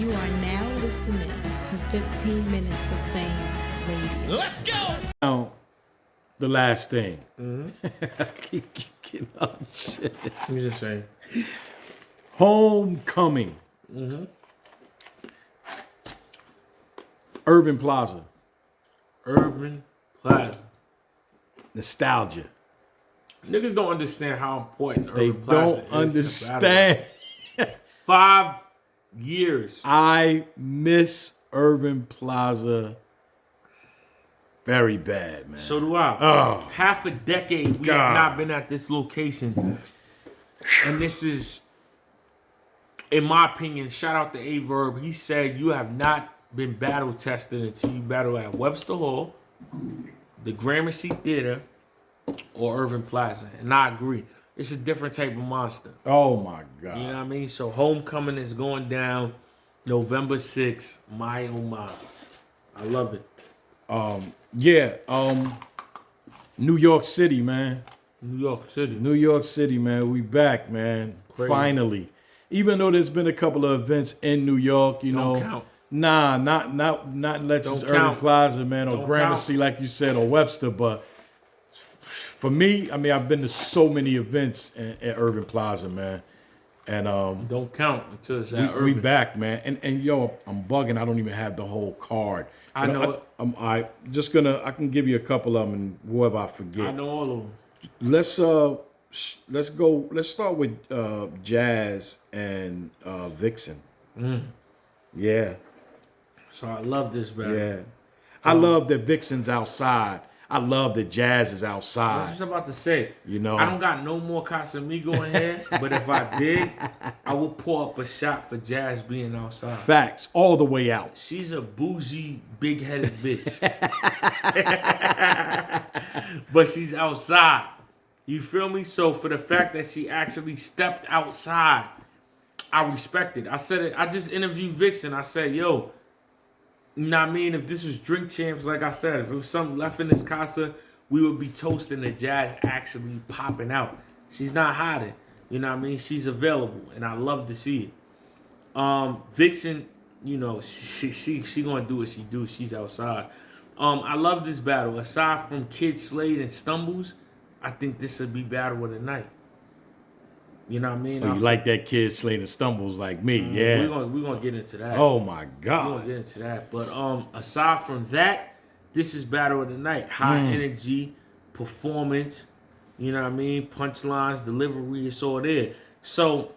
You are now listening to 15 Minutes of Fame Radio. Let's go! Now, the last thing. I keep getting all this shit. You just saying. Homecoming. Urban Plaza. Urban Plaza. Nostalgia. Niggas don't understand how important They Urban Plaza don't is to understand. battle. 5 years. I miss Urban Plaza very bad, man. So do I. Oh. Half a decade we God. have not been at this location. And this is, in my opinion, shout out to A-Verb. He said you have not been battle tested until you battle at Webster Hall, the Gramercy Theater, or Urban Plaza. And I agree. It's a different type of monster. Oh my God. You know what I mean? So Homecoming is going down November 6th. My oh my. I love it. New York City, man. New York City. New York City, man. We back, man. Crazy. Finally. Even though there's been a couple of events in New York, you Don't know. count. Nah, not Lexus Don't Urban count. Plaza, man, or Don't Gramercy, count. like you said, or Webster. But for me, I mean, I've been to so many events at Urban Plaza, man. And Don't count until it's at we Urban. back, man. And yo, I'm bugging. I don't even have the whole card. I But know it. I can give you a couple of them, and whoever I forget. I know all of them. Let's start with Jazz and Vixen. Yeah. So I love this battle. Yeah. I love that Vixen's outside. I love that Jazz is I was outside. just about to say, You know. I don't got no more Casamigo in here, but if I did, I would pour up a shot for Jazz being outside. Facts all the way out. She's a bougie, big-headed bitch. But she's outside. You feel me? So for the fact that she actually stepped outside, I respect it. I said it. I just interviewed Vixen. I said, yo, you know what I mean? If this was Drink Champs, like I said, if it was something left in this casa, we would be toasting the Jazz actually popping out. She's not hiding. You know what I mean? She's available, and I love to see it. Vixen, you know, she gonna do what she do. She's outside. I love this battle. Aside from Kid Slade and Stumbles, I think this would be battle of the night. You know what I mean? Oh, you like that Kid Slade and Stumbles like me, We're yeah. gonna get into that. Oh my We're gonna God. get into that. But aside from that, this is battle of the night. High energy, performance, you know what I mean? Punchlines, delivery, it's all there. So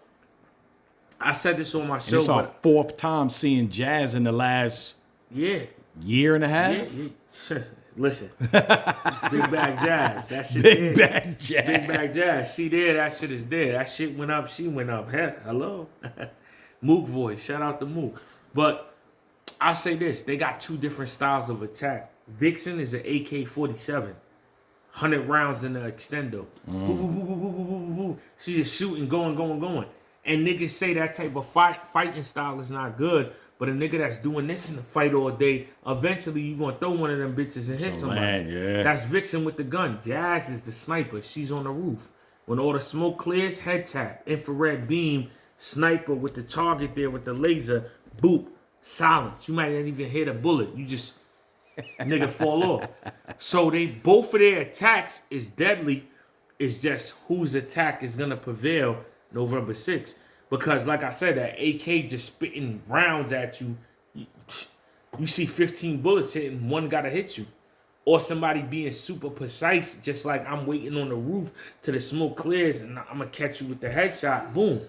I said this on my And show, it's our but fourth time seeing Jazz in the last yeah. year and a half. Yeah. Listen, Big Bag Jazz, that shit Big there. Bag Jazz. Big Bag Jazz, she there, that shit is there. That shit went up, she went up. Hello? Mook voice, shout out to Mook. But I say this, they got two different styles of attack. Vixen is an AK-47, 100 rounds in the extendo. Boo, boo, boo, boo, boo, boo, boo, boo. She just shooting, going. And niggas say that type of fighting style is not good. But a nigga that's doing this in the fight all day, eventually you gonna throw one of them bitches and hit somebody. Man, yeah. That's Vixen with the gun. Jazz is the sniper. She's on the roof. When all the smoke clears, head tap, infrared beam, sniper with the target there with the laser, boop, silence. You might not even hit a bullet. You just nigga fall off. So they both of their attacks is deadly. It's just whose attack is gonna prevail November 6th. Because, like I said, that AK just spitting rounds at you. You see 15 bullets hitting, one got to hit you. Or somebody being super precise, just like I'm waiting on the roof till the smoke clears and I'm going to catch you with the headshot. Boom.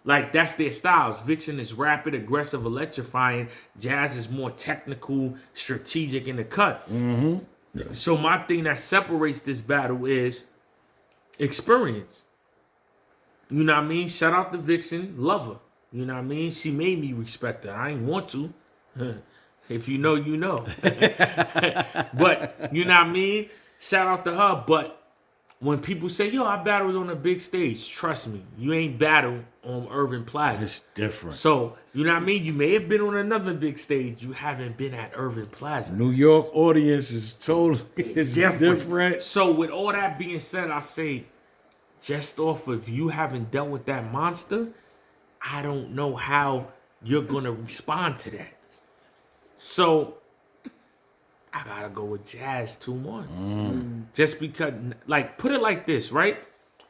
Like, that's their styles. Vixen is rapid, aggressive, electrifying. Jazz is more technical, strategic in the cut. So my thing that separates this battle is experience. You know what I mean? Shout out to Vixen. Love her. You know what I mean? She made me respect her. I ain't want to. If you know, you know. But, you know what I mean? Shout out to her. But when people say, yo, I battled on a big stage, trust me, you ain't battled on Urban Plaza. It's different. So, you know what I mean? You may have been on another big stage. You haven't been at Urban Plaza. New York audience is totally different. So, with all that being said, I say, just off of you having dealt with that monster, I don't know how you're going to respond to that. So I got to go with Jazz 2-1. Just because, like, put it like this, right?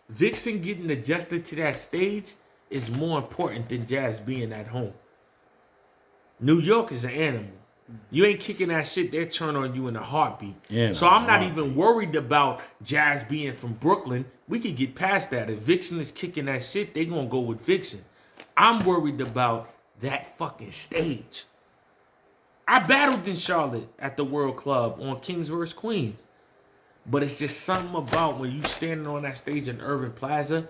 Vixen getting adjusted to that stage is more important than Jazz being at home. New York is an animal. You ain't kicking that shit, they'll turn on you in a heartbeat. Yeah, so I'm not even worried about Jazz being from Brooklyn. We could get past that. If Vixen is kicking that shit, they gonna go with Vixen. I'm worried about that fucking stage. I battled in Charlotte at the World Club on Kings vs. Queens. But it's just something about when you standing on that stage in Irving Plaza,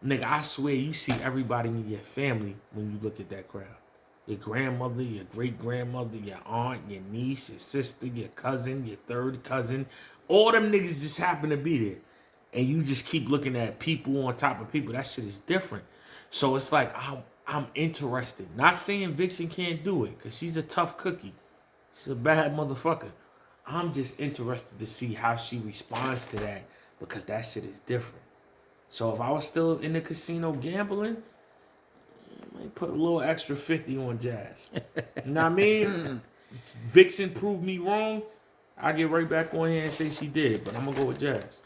nigga, I swear you see everybody in your family when you look at that crowd. Your grandmother, your great-grandmother, your aunt, your niece, your sister, your cousin, your third cousin. All them niggas just happen to be there. And you just keep looking at people on top of people. That shit is different. So it's like, I'm interested. Not saying Vixen can't do it, because she's a tough cookie. She's a bad motherfucker. I'm just interested to see how she responds to that, because that shit is different. So if I was still in the casino gambling, I might put a little extra 50 on Jazz. You know what I mean? Vixen proved me wrong. I get right back on here and say she did, but I'm going to go with Jazz.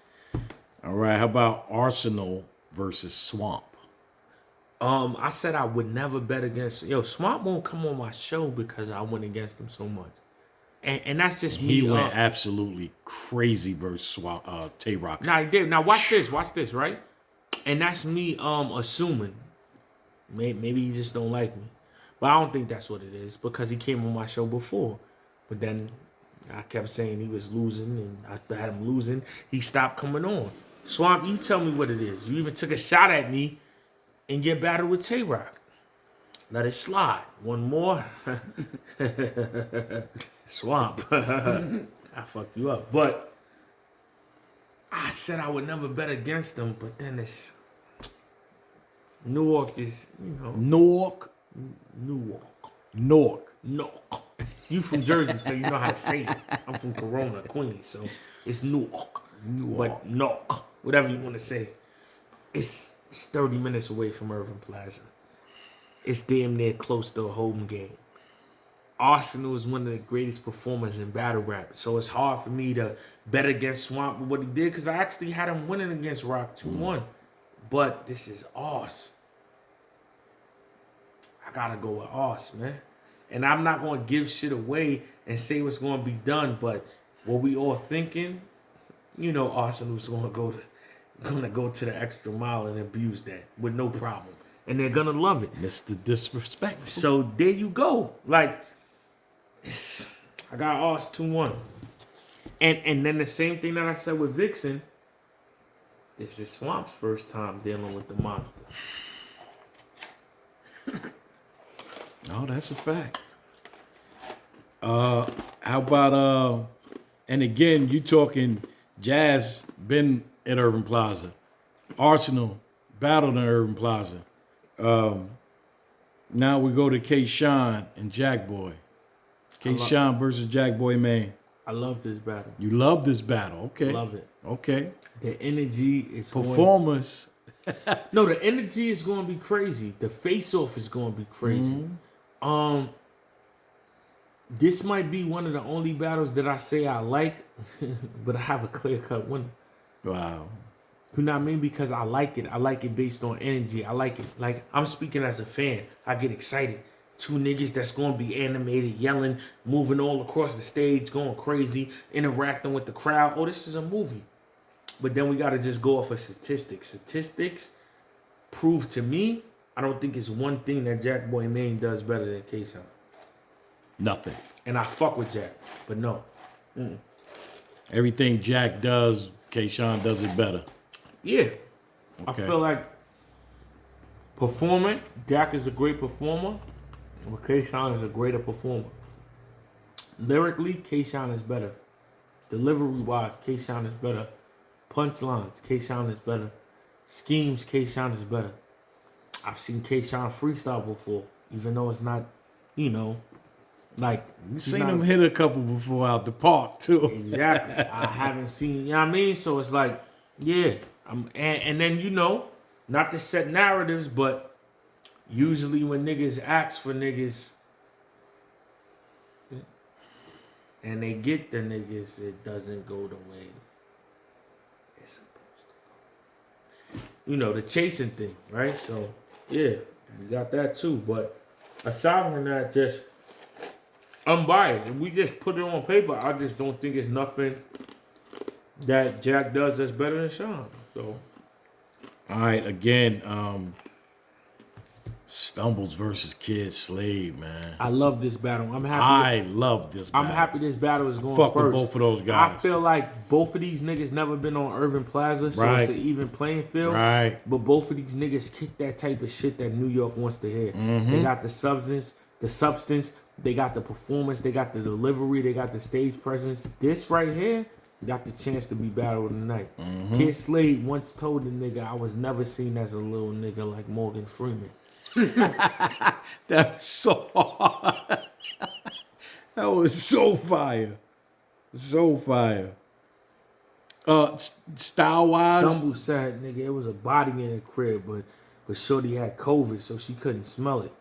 All right, how about Arsenal versus Swamp? I said I would never bet against... Yo, Swamp won't come on my show because I went against him so much. And that's just me. He went absolutely crazy versus Tay-Rock. Nah, he did. Now, watch this, right? And that's me assuming. Maybe he just don't like me. But I don't think that's what it is, because he came on my show before. But then I kept saying he was losing, and I had him losing. He stopped coming on. Swamp, you tell me what it is. You even took a shot at me and get battled with Tay-Rock. Let it slide. One more. Swamp. I fucked you up. But I said I would never bet against him, but then it's... Newark is, you know... Newark. You from Jersey, so you know how to say it. I'm from Corona, Queens, so it's Newark. But Newark, whatever you want to say. It's 30 minutes away from Irving Plaza. It's damn near close to a home game. Arsenal is one of the greatest performers in battle rap, so it's hard for me to bet against Swamp with what he did, because I actually had him winning against Rock 2-1. But this is Ars. I gotta go with Ars, man. And I'm not gonna give shit away and say what's gonna be done, but what we all thinking, you know, Arsenal's gonna go to the extra mile and abuse that with no problem. And they're gonna love it. Mr. Disrespect. So there you go. Like, I got Ars 2-1. And then the same thing that I said with Vixen, this is Swamp's first time dealing with the monster. No, that's a fact. How about and again, you talking Jazz been at Irving Plaza. Arsenal battled in Irving Plaza. Now we go to K-Shine and Jack Boy. K-Shine versus Jack Boy, man. I love this battle. You love this battle. Okay. Love it. Okay. The energy is performers. No, the energy is going to be crazy. The face-off is going to be crazy. Mm-hmm. This might be one of the only battles that I say I like, but I have a clear-cut winner. Wow. You know what I mean? Because I like it. I like it based on energy. I like it. Like, I'm speaking as a fan. I get excited. Two niggas that's going to be animated, yelling, moving all across the stage, going crazy, interacting with the crowd. Oh, this is a movie. But then we got to just go off of statistics. Statistics prove to me, I don't think it's one thing that Jack Boy Maine does better than K-Shine. Nothing. And I fuck with Jack, but no. Everything Jack does, K-Shine does it better. Yeah. Okay. I feel like performing, Jack is a great performer, but K-Shine is a greater performer. Lyrically, K-Shine is better. Delivery-wise, K-Shine is better. Punchlines, K-Shine is better. Schemes, K-Shine is better. I've seen K-Shine freestyle before, even though it's not, you know, like... You've seen him hit a couple before out the park, too. Exactly. I haven't seen, you know what I mean? So it's like, yeah. And then, you know, not to set narratives, but usually when niggas ask for niggas and they get the niggas, it doesn't go the way it's supposed to go. You know, the chasing thing, right? So, yeah, we got that too. But aside from that, just unbiased. If we just put it on paper, I just don't think it's nothing that Jack does that's better than Sean. So, all right, again, Stumbles versus Kid Slade, man. I love this battle. I'm happy. I love this battle. I'm happy this battle is going Fuck first. with both of those guys. I feel like both of these niggas never been on Irving Plaza, so Right. it's an even playing field. Right. But both of these niggas kick that type of shit that New York wants to hear. They got the substance, they got the performance, they got the delivery, they got the stage presence. This right here got the chance to be battle of the night. Kid Slade once told the nigga, I was never seen as a little nigga like Morgan Freeman. That's so hard. That was so fire. So fire. Style wise. Stumble said, nigga, it was a body in the crib, but Shorty had COVID, so she couldn't smell it.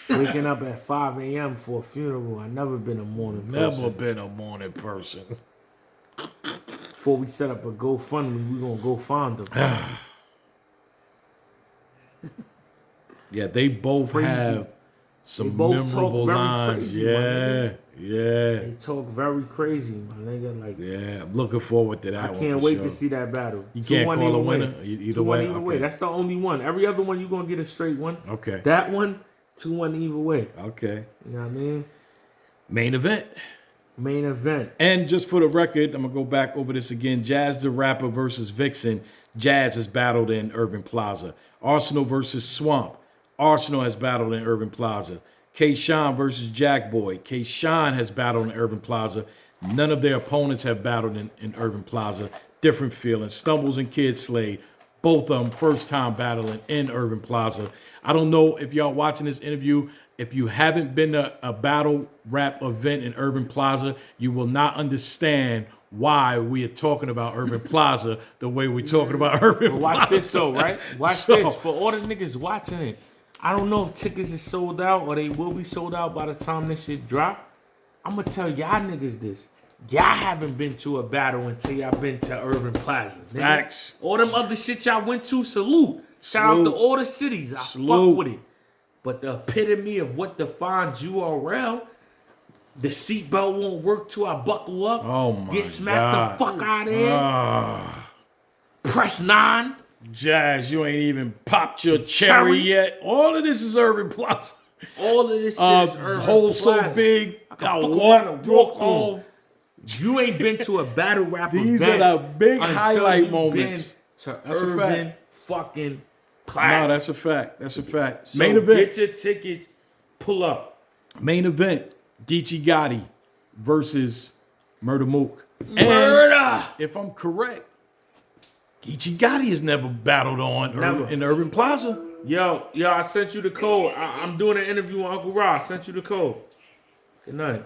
Waking up at 5 a.m. for a funeral. I never been a morning person. Never been a morning person. Before we set up a GoFundMe, we gonna go find them. Yeah, they both Crazy. have some They both memorable talk very lines. crazy, my nigga. Yeah. They talk very crazy, my nigga. Like, Yeah, I'm looking forward to that I one. can't for wait sure. to see that battle. You can't 2-1 call a either winner? way. Either 2-1 way? either way. Okay. That's the only one. Every other one, you gonna get a straight one. Okay. That one, 2-1 either way. Okay. You know what I mean? Main event. Main event. And just for the record, I'm going to go back over this again. Jazz the Rapper versus Vixen. Jazz has battled in Urban Plaza. Arsenal versus Swamp. Arsenal has battled in Urban Plaza. K-Shine versus Jack Boy. K-Shine has battled in Urban Plaza. None of their opponents have battled in Urban Plaza. Different feeling. Stumbles and Kid Slade. Both of them first time battling in Urban Plaza. I don't know if y'all watching this interview, if you haven't been to a battle rap event in Urban Plaza, you will not understand why we are talking about Urban Plaza the way we're talking about Urban But Plaza. watch this though, right? Watch So- this. For all the niggas watching it, I don't know if tickets is sold out or they will be sold out by the time this shit drop. I'm gonna tell y'all niggas this. Y'all haven't been to a battle until y'all been to Urban Plaza. Nigga. Facts. All them other shit y'all went to, salute. Shout out to Salute. all the cities. I Salute. fuck with it. But the epitome of what defines URL, the seatbelt won't work till I buckle up. Oh my Get smacked God. the fuck out of here. Press 9. Jazz, you ain't even popped your cherry yet. All of this is Urban Plaza. All of this shit is Urban Hole so Plaza. big, I fucking walk wanna walk home. You ain't been to a battle rap These event are the big until highlight you've moments. been to That's a Urban fact. fucking Plaza. No, that's a fact. That's a fact. So Main event. Get your tickets. Pull up. Main event. Geechi Gotti versus Murda Mook. Murda. And if I'm correct, Geechi Gotti has never battled on Never. in Urban Plaza. Yo, I sent you the code. I'm doing an interview on Uncle Ra. I sent you the code. Good night.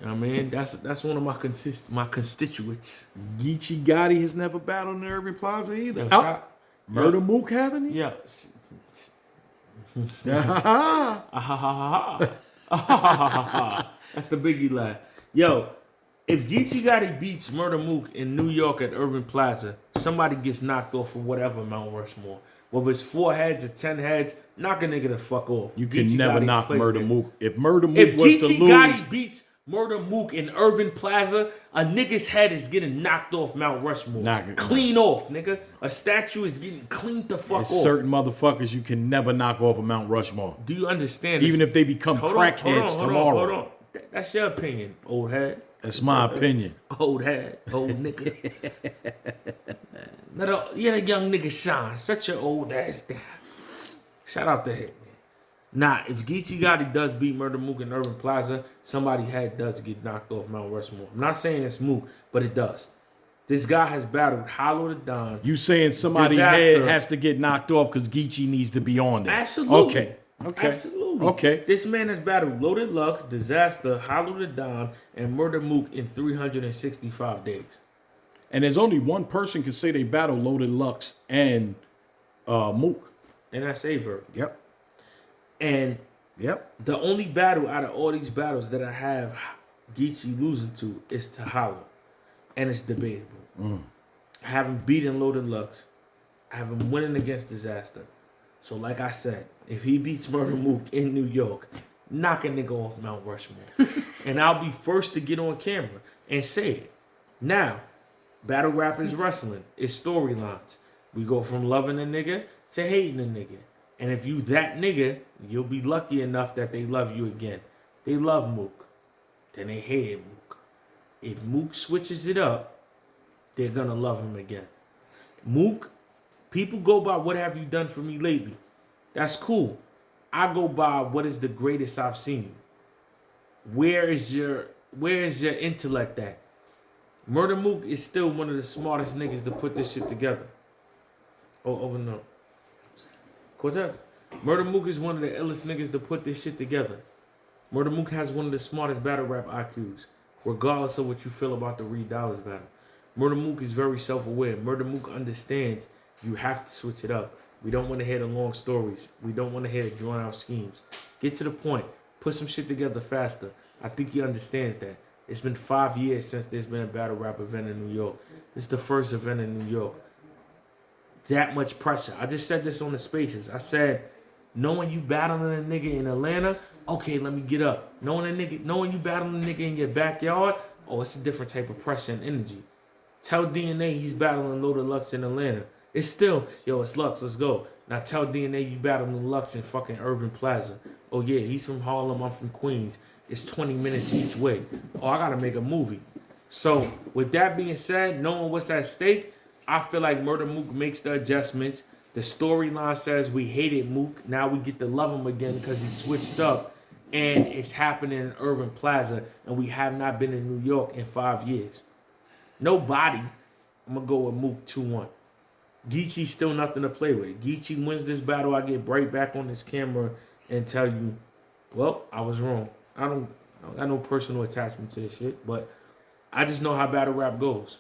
I mean, that's one of my constituents. Geechi Gotti has never battled in Urban Plaza either. Yo, Oh, shout- Murda Mook haven't he? Yeah. Yeah. That's the Biggie laugh. Yo, if Geechi Gotti beats Murda Mook in New York at Urban Plaza, somebody gets knocked off for whatever Mount Rushmore. Whether it's 4 heads or 10 heads, knock a nigga the fuck off. You can Geechi never Gotti's knock place Murda there. Mook. If Murda Mook If was to Geechi lose, Gotti beats Murda Mook in Urban Plaza, a nigga's head is getting knocked off Mount Rushmore. Clean off, nigga. A statue is getting cleaned the fuck there's off. certain motherfuckers you can never knock off of Mount Rushmore. Do you understand? Even this? if they become crackheads tomorrow. Hold on. That's your opinion, old head. That's my opinion. Old head, old nigga. You're the young nigga Sean. Shut your old ass down. Shout out to him, man. Nah, if Geechi Gotti does beat Murda Mook in Urban Plaza, somebody's head does get knocked off Mount Rushmore. I'm not saying it's Mook, but it does. This guy has battled Hollow the Don. You saying somebody's Disaster. head has to get knocked off because Geechi needs to be on there? Absolutely. Okay. Absolutely. Okay. This man has battled Loaded Lux, Disaster, Hollow the Don, and Murda Mook in 365 days. And there's only one person can say they battle Loaded Lux and Mook. And that's a verb. Yep. And Yep. the only battle out of all these battles that I have Geechi losing to is to Hollow. And it's debatable. I have him beating Loaded Lux. I have him winning against Disaster. So like I said, if he beats Murda Mook in New York, knock a nigga off Mount Rushmore. And I'll be first to get on camera and say it. Now, battle rap is wrestling. It's storylines. We go from loving a nigga to hating a nigga. And if you that nigga, you'll be lucky enough that they love you again. They love Mook. Then they hate Mook. If Mook switches it up, they're gonna love him again. Mook, people go by what have you done for me lately. That's cool. I go by what is the greatest I've seen you. Where is your intellect at? Murda Mook is still one of the smartest niggas to put this shit together. Oh no. Cortez. Murda Mook is one of the illest niggas to put this shit together. Murda Mook has one of the smartest battle rap IQs, regardless of what you feel about the Reed Dollars battle. Murda Mook is very self-aware. Murda Mook understands you have to switch it up. We don't want to hear the long stories. We don't want to hear the drawn-out schemes. Get to the point. Put some shit together faster. I think he understands that. It's been 5 years since there's been a battle rap event in New York. This is the first event in New York. That much pressure. I just said this on the spaces. I said, knowing you battling a nigga in Atlanta, okay, let me get up. Knowing you battling a nigga in your backyard, oh, it's a different type of pressure and energy. Tell DNA he's battling Loaded Lux in Atlanta. It's still, yo, it's Lux, let's go. Now tell DNA you battling Lux in fucking Irving Plaza. Oh yeah, he's from Harlem, I'm from Queens. It's 20 minutes each way. Oh, I gotta make a movie. So with that being said, knowing what's at stake, I feel like Murda Mook makes the adjustments. The storyline says we hated Mook. Now we get to love him again because he switched up. And it's happening in Irving Plaza. And we have not been in New York in 5 years. Nobody. I'm going to go with Mook 2-1. Geechi's still nothing to play with. Geechi wins this battle. I get right back on this camera and tell you, well, I was wrong. I don't got no personal attachment to this shit. But I just know how battle rap goes.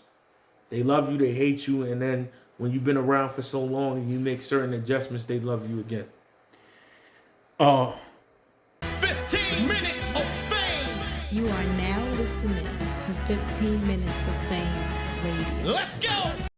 They love you, they hate you, and then when you've been around for so long and you make certain adjustments, they love you again. 15 minutes of fame. You are now listening to 15 Minutes of Fame Radio. Let's go.